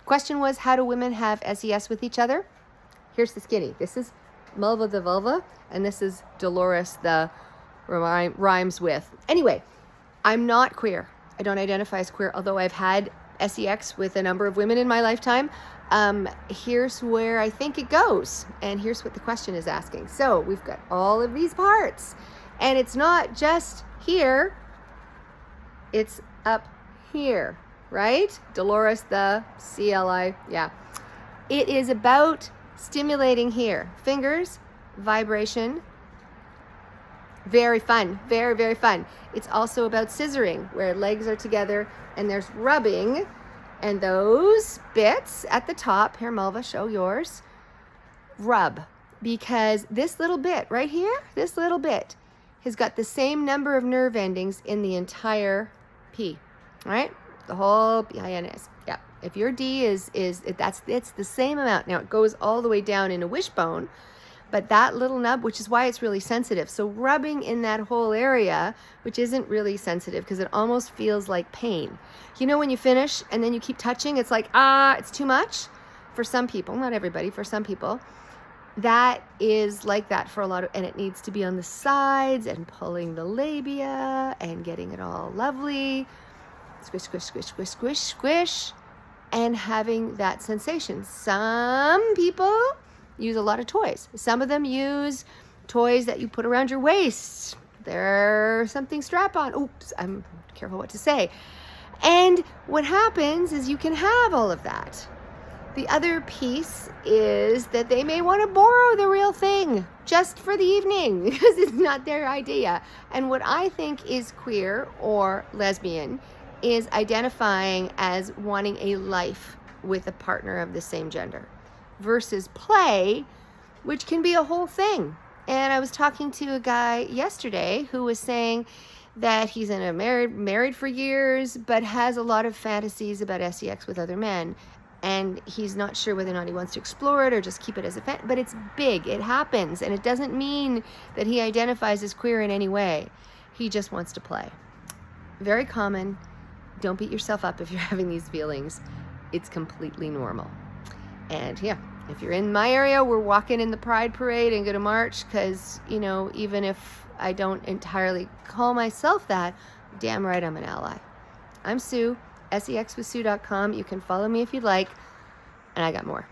Question was, how do women have SES with each other? Here's the skinny. This is Mulva the vulva, and this is Dolores the rhymes with. Anyway, I'm not queer. I don't identify as queer, although I've had SEX with a number of women in my lifetime. Here's where I think it goes, and here's what the question is asking. So we've got all of these parts, and it's not just here, it's up here, right? Dolores the CLI, yeah. It is about stimulating here. Fingers, vibration. Very fun, very, very fun. It's also about scissoring, where legs are together and there's rubbing, and those bits at the top, here Mulva, show yours, rub, because this little bit right here, this little bit has got the same number of nerve endings in the entire P, all right? The whole PINS, yeah. If your D it's the same amount. Now it goes all the way down in a wishbone, but that little nub, which is why it's really sensitive. So rubbing in that whole area, which isn't really sensitive because it almost feels like pain. You know when you finish and then you keep touching, it's like, it's too much? For some people, not everybody, for some people, that is like that for a lot of, and it needs to be on the sides and pulling the labia and getting it all lovely. Squish, squish, squish, squish, squish, squish, and having that sensation. Some people use a lot of toys. Some of them use toys that you put around your waist. There's something strap on. Oops, I'm careful what to say. And what happens is you can have all of that. The other piece is that they may want to borrow the real thing just for the evening because it's not their idea. And what I think is queer or lesbian is identifying as wanting a life with a partner of the same gender versus play, which can be a whole thing. And I was talking to a guy yesterday who was saying that he's in a married for years, but has a lot of fantasies about sex with other men. And he's not sure whether or not he wants to explore it or just keep it as a but it's big, it happens. And it doesn't mean that he identifies as queer in any way. He just wants to play. Very common. Don't beat yourself up if you're having these feelings. It's completely normal. And yeah, if you're in my area, we're walking in the Pride Parade and go to march because, you know, even if I don't entirely call myself that, damn right I'm an ally. I'm Sue, sexwithsue.com. You can follow me if you'd like, and I got more.